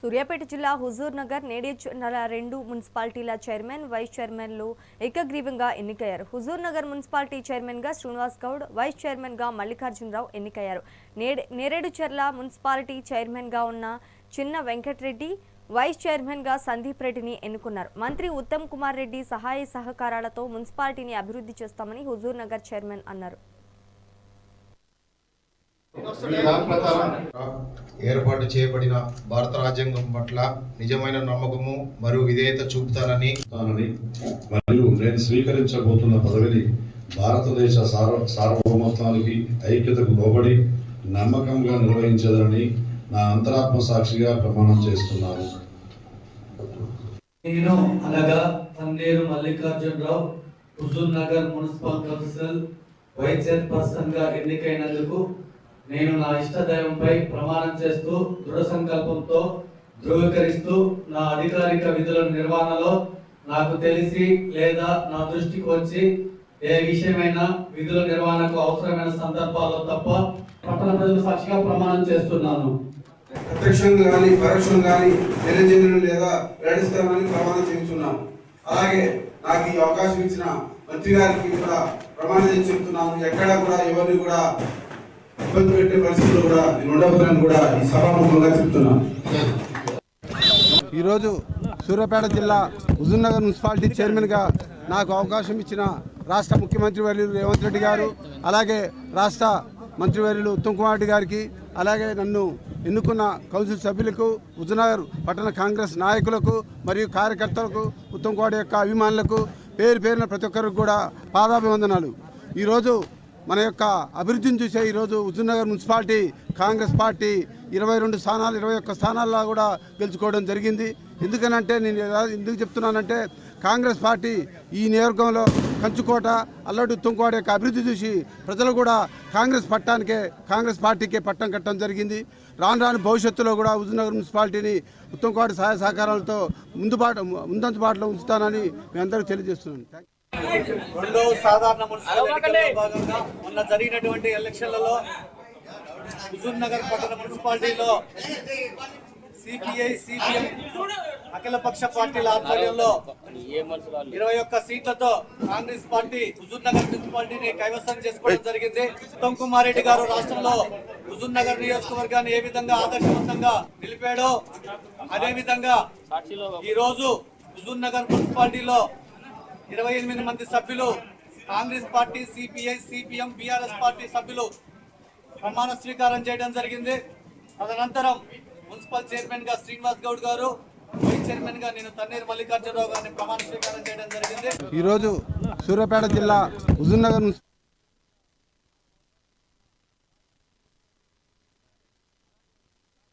సూర్యాపేట జిల్లా Huzur Nagar నేడియచర్ల 2 మున్సిపాలిటీల chairman vice చైర్మన్లు ఏకగ్రీవంగా ఎన్నికయ్యారు. హుజూర్ నగర్ మున్సిపాలిటీ చైర్మన్ గా శ్రీనివాస్ గౌడ్, వైస్ చైర్మన్ గా మల్లికార్జునరావు ఎన్నికయ్యారు. నేరేడుచర్ల మున్సిపాలిటీ చైర్మన్ గా ఉన్న చిన్న వెంకటరెడ్డి, వైస్ చైర్మన్ గా సందీప్ రెడ్డిని ఎన్నుకున్నారు. మంత్రి ఉత్తమ్ కుమార్ రెడ్డి సహాయ సహకారాలతో మున్సిపాలిటీని అభివృద్ధి చేస్తామని హుజూర్ నగర్ చైర్మన్ అన్నారు. ఏర్పాటు చేయబడిన భారత రాజ్యాంగం పట్ల నిజమైన నమ్మకము మరియు విధేయత చూపుతానని మరియు నేను స్వీకరించబోతున్న పదవిని భారతదేశ సార్వభౌమత్వానికి ఐక్యతకు లోబడి నమ్మకంగా నిర్వహించదని నా అంతరాత్మ సాక్షిగా ప్రమాణం చేస్తున్నాను. నేను అనగా Thanneru Mallikarjunarao Huzur Nagar municipal council vice chairperson గా ఎన్నికైనందుకు నేను నా ఇష్టదైవంపై ప్రమాణం చేస్తూ దృఢ సంకల్పంతో ధృవీకరిస్తూ నా అధికారిక విధుల నిర్వహణలో నాకు తెలిసి లేదా నా దృష్టికి వచ్చి ఏ విషయమైనా విధుల నిర్వహణకు అవసరమైన సందర్భాల్లో తప్ప పట్టణ ప్రజల సాక్షిగా ప్రమాణం చేస్తున్నాను. ప్రత్యక్షంగా కానీ పరోక్షంగా కానీ తెలియజేయడం లేదా వెల్లడిస్తానని ప్రమాణం చేస్తున్నాను. అలాగే నాకు ఈ అవకాశం ఇచ్చిన మంత్రి గారికి కూడా ప్రమాణం చేసి చెప్తున్నాను. ఎక్కడా కూడా ఎవరిని కూడా ఇబ్బంది పెట్టే పరిస్థితులు కూడా నేను ఉండబోదని కూడా ఈ సభాముఖంగా చెప్తున్నాను. ఈరోజు సూర్యాపేట జిల్లా హుజూర్ నగర్ మున్సిపాలిటీ చైర్మన్గా నాకు అవకాశం ఇచ్చిన రాష్ట్ర ముఖ్యమంత్రి వర్యులు రేవంత్ రెడ్డి గారు, అలాగే రాష్ట్ర మంత్రివర్యులు ఉత్తమ్ కుమార్ రెడ్డి గారికి, అలాగే నన్ను ఎన్నుకున్న కౌన్సిల్ సభ్యులకు, హుజూర్ నగర్ పట్టణ కాంగ్రెస్ నాయకులకు మరియు కార్యకర్తలకు, ఉత్తమ్ కుమార్ యొక్క అభిమానులకు పేరు పేరున ప్రతి ఒక్కరికి కూడా పాదాభివందనాలు. ఈరోజు మన యొక్క అభివృద్ధిని చూసే ఈరోజు హుజూర్ నగర్ మున్సిపాలిటీ కాంగ్రెస్ పార్టీ 22 స్థానాలు 21 స్థానాల్లో కూడా గెలుచుకోవడం జరిగింది. ఎందుకనంటే నేను ఎందుకు చెప్తున్నానంటే కాంగ్రెస్ పార్టీ ఈ నియోజకవర్గంలో కంచుకోట అల్లడి ఉత్తమ్కోట యొక్క అభివృద్ధి చూసి ప్రజలు కూడా కాంగ్రెస్ పార్టీకే పట్టం కట్టడం జరిగింది. రాను భవిష్యత్తులో కూడా హుజూర్ నగర్ మున్సిపాలిటీని ఉత్తమ్కోట సహాయ సహకారాలతో ముందంజ బాటలో ఉంచుతానని మీ అందరికీ తెలియజేస్తున్నాను. రెండవ సాధారణ మున్సిపల్ ఎన్నికల్లో భాగంగా మొన్న జరిగినటువంటి ఎలక్షన్లలో హుజూర్ నగర్ పట్టణ మున్సిపాలిటీలో సిపిఐ సిపిఎం అఖిలపక్ష పార్టీల ఆధ్వర్యంలో 21 సీట్లతో కాంగ్రెస్ పార్టీ హుజూర్ నగర్ మున్సిపాలిటీని కైవసం చేసుకోవడం జరిగింది. ఉత్తమ్ కుమార్ రెడ్డి గారు రాష్ట్రంలో హుజూర్ నగర్ నియోజకవర్గాన్ని ఏ విధంగా ఆదర్శవంతంగా నిలిపాడో అదే విధంగా ఈ రోజు హుజూర్ నగర్ మున్సిపాలిటీలో 28 మంది సభ్యులు Congress party, CPI, CPM, BRS party సభ్యులు ప్రమాణ స్వీకారం చేయడం జరిగింది. తదనంతరం మున్సిపల్ చైర్మన్ గా శ్రీనివాస్ గౌడ్ గారు, వైస్ చైర్మన్ గా నేను తన్నేరు మల్లికార్జునరావు గారిని ప్రమాణ స్వీకారం చేయడం జరిగింది. ఈరోజు సూర్యాపేట జిల్లా హుజూర్ నగర్